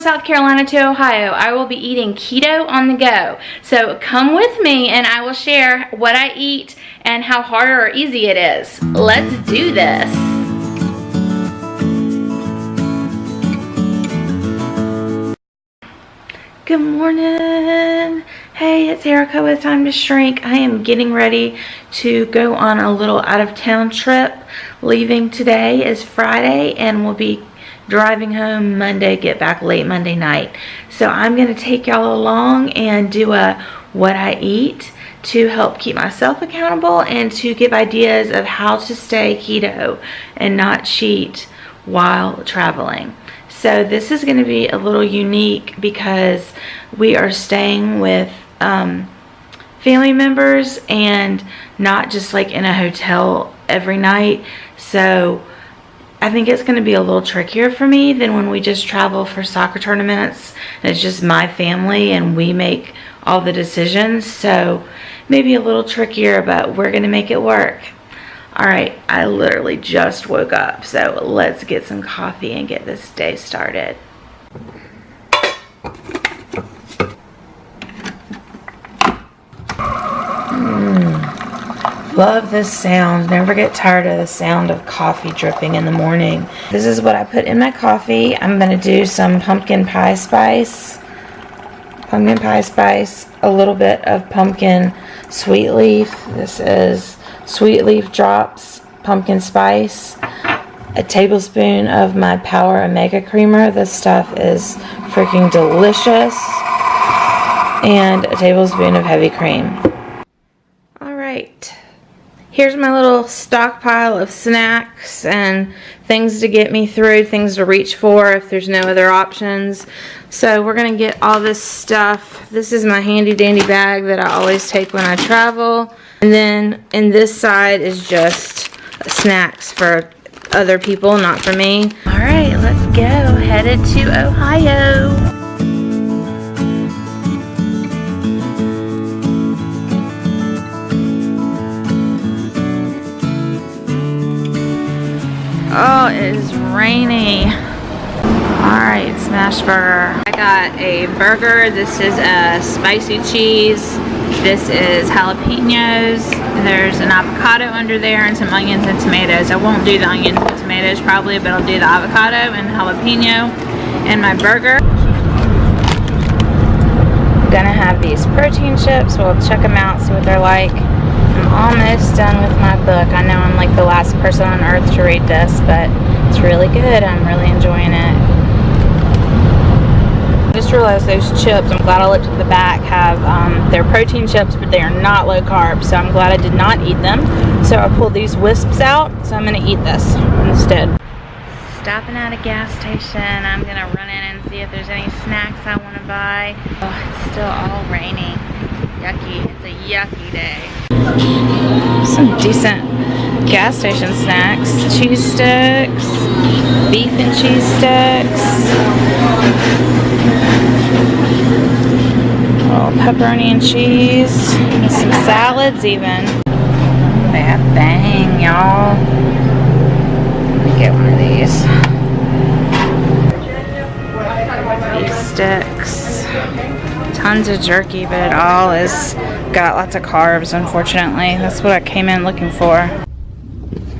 South Carolina to Ohio, I will be eating keto on the go. So come with me and I will share what I eat and how hard or easy it is. Let's do this. Good morning. Hey, it's Erica with Time to Shrink. I am getting ready to go on a little out of town trip. Leaving today is Friday and we'll be driving home Monday, get back late Monday night. So I'm going to take y'all along and do a what I eat to help keep myself accountable and to give ideas of how to stay keto and not cheat while traveling. So this is going to be a little unique because we are staying with family members and not just like in a hotel every night. So I think it's going to be a little trickier for me than when we just travel for soccer tournaments and it's just my family and we make all the decisions. So maybe a little trickier, but we're going to make it work. Alright, I literally just woke up, so let's get some coffee and get this day started. Love this sound. Never get tired of the sound of coffee dripping in the morning. This is what I put in my coffee. I'm going to do some pumpkin pie spice. A little bit of pumpkin sweet leaf. This is sweet leaf drops, pumpkin spice, a tablespoon of my Power Omega creamer. This stuff is freaking delicious. And a tablespoon of heavy cream. Alright. Here's my little stockpile of snacks and things to get me through, things to reach for if there's no other options. So we're going to get all this stuff. This is my handy dandy bag that I always take when I travel. And then in this side is just snacks for other people, not for me. Alright, let's go. Headed to Ohio. Oh, it is rainy. Alright, smash burger. I got a burger. This is a spicy cheese. This is jalapenos. There's an avocado under there and some onions and tomatoes. I won't do the onions and tomatoes probably, but I'll do the avocado and jalapeno and my burger. I'm gonna have these protein chips. We'll check them out, see what they're like. I'm almost done with my book. I know I'm like the last person on earth to read this, but it's really good. I'm really enjoying it. I just realized those chips, I'm glad I looked at the back, have they're protein chips, but they are not low carb, so I'm glad I did not eat them. So I pulled these wisps out, so I'm going to eat this instead. Stopping at a gas station. I'm going to run in and see if there's any snacks I want to buy. Oh, it's still all rainy. Yucky. It's a yucky day. Some decent gas station snacks. Cheese sticks, beef and cheese sticks, oh, pepperoni and cheese, and some salads even. They have Bang, y'all. Let me get one of these. Beef sticks. Tons of jerky, but it all is got lots of carbs, unfortunately. That's what I came in looking for.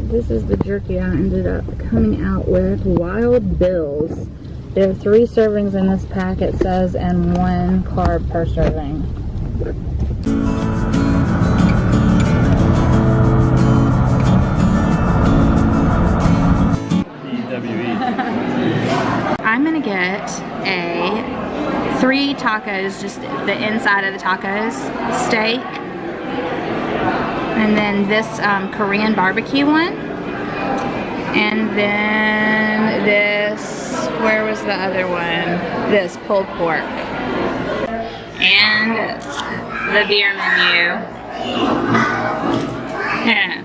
This is the jerky I ended up coming out with. Wild Bills. There are 3 servings in this pack, it says, and 1 carb per serving. I'm gonna get a 3 tacos, just the inside of the tacos, steak, and then this Korean barbecue one, and then this, where was the other one? This pulled pork, and the beer menu. Yeah.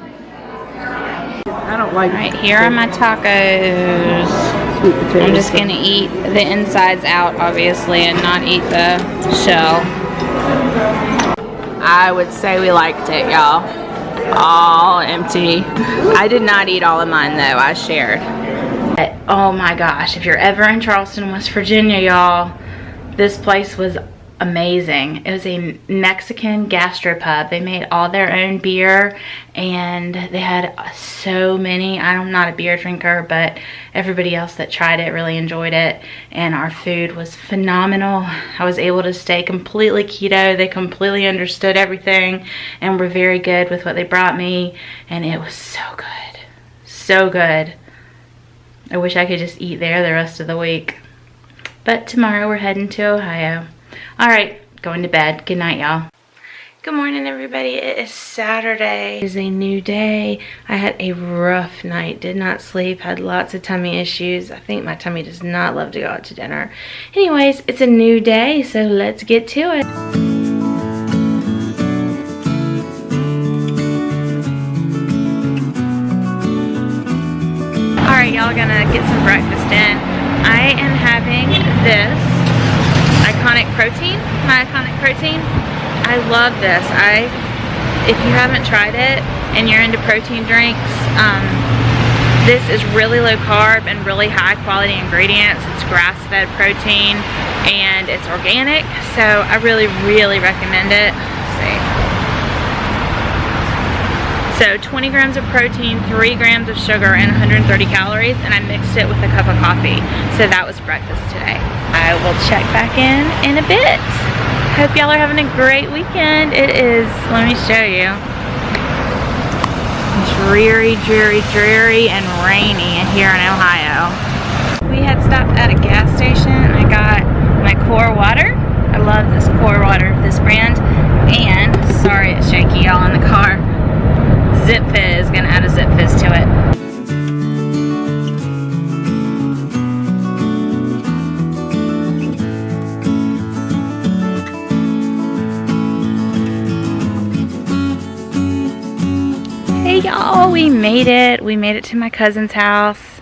I don't like. Alright, here are my tacos. I'm just going to eat the insides out, obviously, and not eat the shell. I would say we liked it, y'all. All empty. I did not eat all of mine, though. I shared. Oh my gosh, if you're ever in Charleston, West Virginia, y'all, this place was amazing. It was a Mexican gastropub. They made all their own beer, and they had so many. I'm not a beer drinker, but everybody else that tried it really enjoyed it, and our food was phenomenal. I was able to stay completely keto. They completely understood everything and were very good with what they brought me, and it was so good. So good. I wish I could just eat there the rest of the week. But tomorrow we're heading to Ohio. All right, going to bed. Good night, y'all. Good morning, everybody. It is Saturday. It is a new day. I had a rough night. Did not sleep. Had lots of tummy issues. I think my tummy does not love to go out to dinner. Anyways, it's a new day, so let's get to it. All right, y'all, gonna get some breakfast in. I am having this iconic protein, my iconic protein. I love this. If you haven't tried it and you're into protein drinks, this is really low carb and really high quality ingredients. It's grass-fed protein and it's organic, so I really, really recommend it. Let's see. So 20 grams of protein, 3 grams of sugar, and 130 calories, and I mixed it with a cup of coffee. So that was breakfast today. I will check back in a bit. Hope y'all are having a great weekend. It is, let me show you, dreary, dreary, dreary, and rainy here in Ohio. We had stopped at a gas station and I got my Core water. I love this Core water, this brand. And, sorry it's shaky y'all in the car, Zip Fizz, gonna add a Zip Fizz to it. Hey y'all, we made it. We made it to my cousin's house.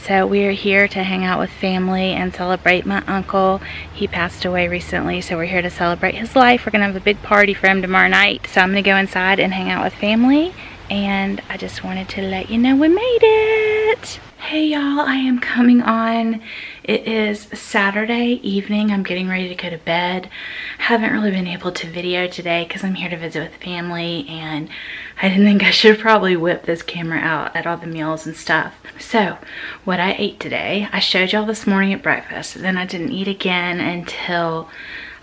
So we are here to hang out with family and celebrate my uncle. He passed away recently, so we're here to celebrate his life. We're gonna have a big party for him tomorrow night. So I'm gonna go inside and hang out with family. And I just wanted to let you know we made it. Hey y'all, I am coming on. It is Saturday evening. I'm getting ready to go to bed. Haven't really been able to video today because I'm here to visit with family, and I didn't think I should probably whip this camera out at all the meals and stuff. So what I ate today, I showed y'all this morning at breakfast. Then I didn't eat again until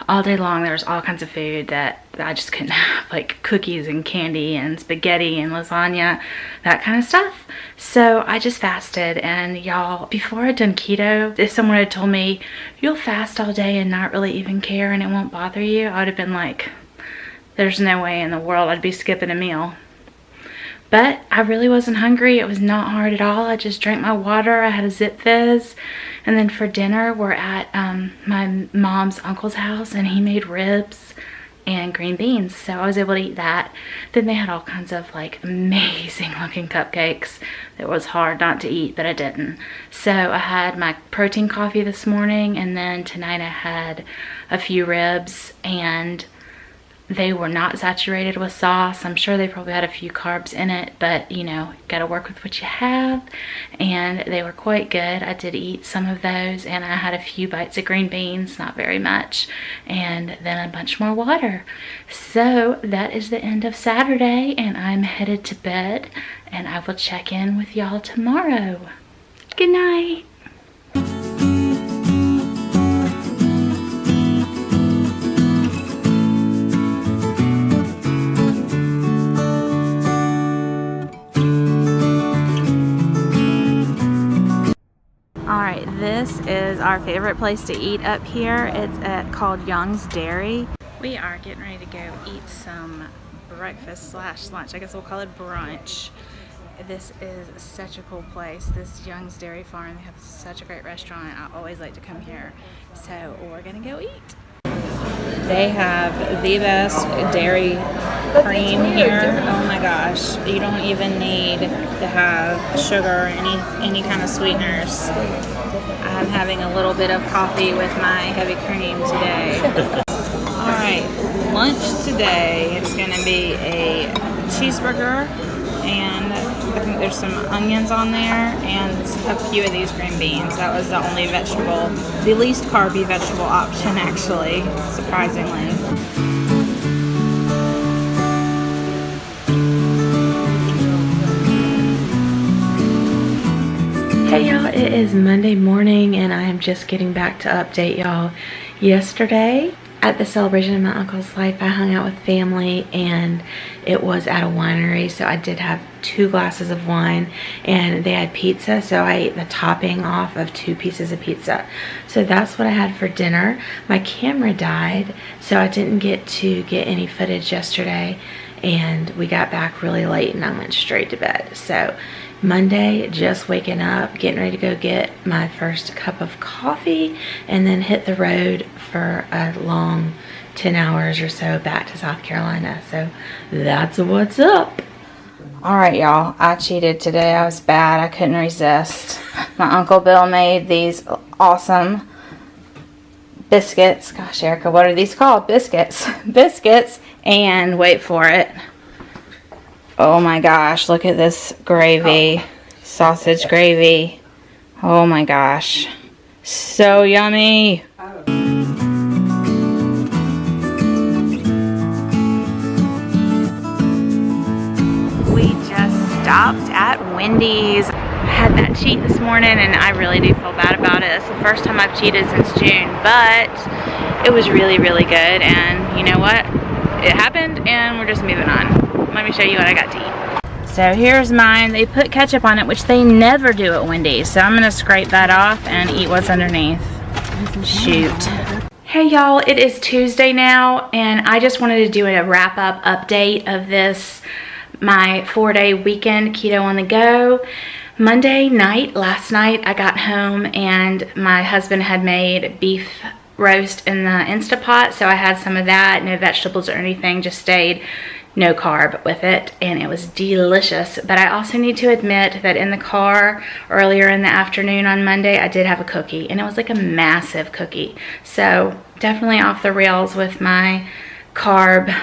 all day long. There was all kinds of food that I just couldn't have, like cookies and candy and spaghetti and lasagna, that kind of stuff. So I just fasted, and y'all, before I'd done keto, if someone had told me you'll fast all day and not really even care and it won't bother you, I would have been like, there's no way in the world I'd be skipping a meal. But I really wasn't hungry. It was not hard at all. I just drank my water. I had a Zip Fizz. And then for dinner, we're at my mom's uncle's house, and he made ribs and green beans. So I was able to eat that. Then they had all kinds of like amazing looking cupcakes. It was hard not to eat, but I didn't. So I had my protein coffee this morning, and then tonight I had a few ribs, and they were not saturated with sauce. I'm sure they probably had a few carbs in it, but you know, gotta work with what you have. And they were quite good. I did eat some of those, and I had a few bites of green beans, not very much, and then a bunch more water. So that is the end of Saturday, and I'm headed to bed, and I will check in with y'all tomorrow. Good night. This is our favorite place to eat up here. It's called Young's Dairy. We are getting ready to go eat some breakfast slash lunch. I guess we'll call it brunch. This is such a cool place. This Young's Dairy Farm, they have such a great restaurant. I always like to come here. So we're gonna go eat. They have the best dairy cream here. Oh my gosh. You don't even need to have sugar or any kind of sweeteners. I'm having a little bit of coffee with my heavy cream today. Alright, lunch today. It's going to be a cheeseburger and I think There's some onions on there and a few of these green beans. That was the only vegetable, the least carby vegetable option actually, surprisingly. Hey y'all, it is Monday morning and I am just getting back to update y'all. Yesterday at the celebration of my uncle's life, I hung out with family and it was at a winery, so I did have 2 glasses of wine and they had pizza, so I ate the topping off of 2 pieces of pizza. So that's what I had for dinner. My camera died, so I didn't get to get any footage yesterday, and we got back really late and I went straight to bed. So Monday, just waking up, getting ready to go get my first cup of coffee and then hit the road for a long 10 hours or so back to South Carolina. So that's what's up. Alright y'all, I cheated today. I was bad. I couldn't resist. My Uncle Bill made these awesome biscuits. Gosh, Erica, what are these called? Biscuits. Biscuits. And wait for it. Oh my gosh, look at this gravy. Sausage gravy. Oh my gosh. So yummy. We just stopped at Wendy's. I had that cheat this morning and I really do feel bad about it. It's the first time I've cheated since June, but it was really, really good. And you know what? It happened and we're just moving on. Let me show you what I got to eat. So here's mine. They put ketchup on it, which they never do at Wendy's. So I'm gonna scrape that off and eat what's underneath. Shoot. Hey y'all, it is Tuesday now and I just wanted to do a wrap-up update of this, my 4-day weekend keto on the go. Monday night, last night, I got home and my husband had made beef roast in the Instapot, so I had some of that, no vegetables or anything, just stayed no carb with it, and it was delicious. But I also need to admit that in the car earlier in the afternoon on Monday, I did have a cookie, and it was like a massive cookie. So definitely off the rails with my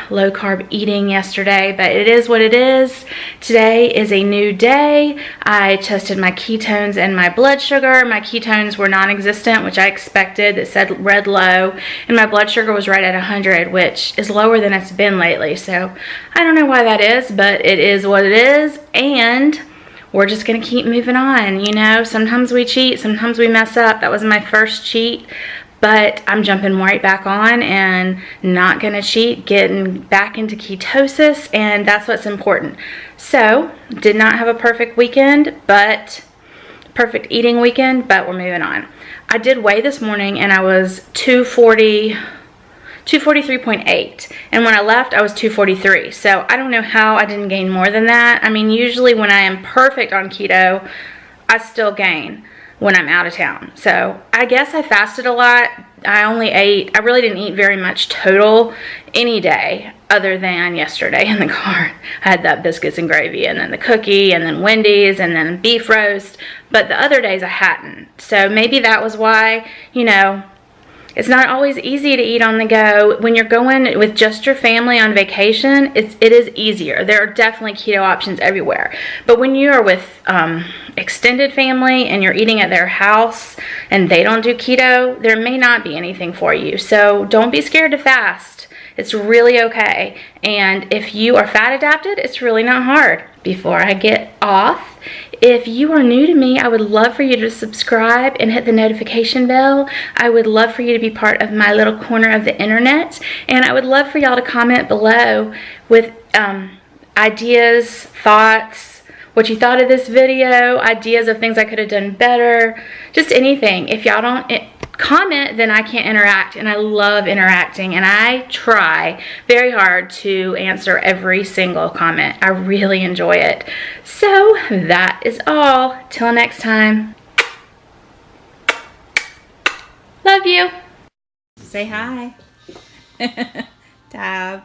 low carb eating yesterday, but it is what it is. Today is a new day. I tested my ketones and my blood sugar. My ketones were non-existent, which I expected. It said red low, and my blood sugar was right at 100, which is lower than it's been lately. So I don't know why that is, but it is what it is, and we're just gonna keep moving on. You know, sometimes we cheat, sometimes we mess up. That was my first cheat, but I'm jumping right back on and not gonna cheat, getting back into ketosis, and that's what's important. So, did not have a perfect weekend, but perfect eating weekend, but we're moving on. I did weigh this morning and I was 243.8, and when I left I was 243, so I don't know how I didn't gain more than that. I mean, usually when I am perfect on keto, I still gain when I'm out of town. So I guess I fasted a lot. I really didn't eat very much total any day other than yesterday in the car. I had that biscuits and gravy and then the cookie and then Wendy's and then beef roast, but the other days I hadn't. So maybe that was why, you know, it's not always easy to eat on the go. When you're going with just your family on vacation, it is easier. There are definitely keto options everywhere. But when you are with extended family and you're eating at their house and they don't do keto, there may not be anything for you. So don't be scared to fast. It's really okay. And if you are fat adapted, it's really not hard. Before I get off, if you are new to me, I would love for you to subscribe and hit the notification bell. I would love for you to be part of my little corner of the internet. And I would love for y'all to comment below with ideas, thoughts, what you thought of this video, ideas of things I could have done better, just anything. If y'all don't comment, then I can't interact, and I love interacting, and I try very hard to answer every single comment. I really enjoy it. So that is all. Till next time. Love you. Say hi. Tab.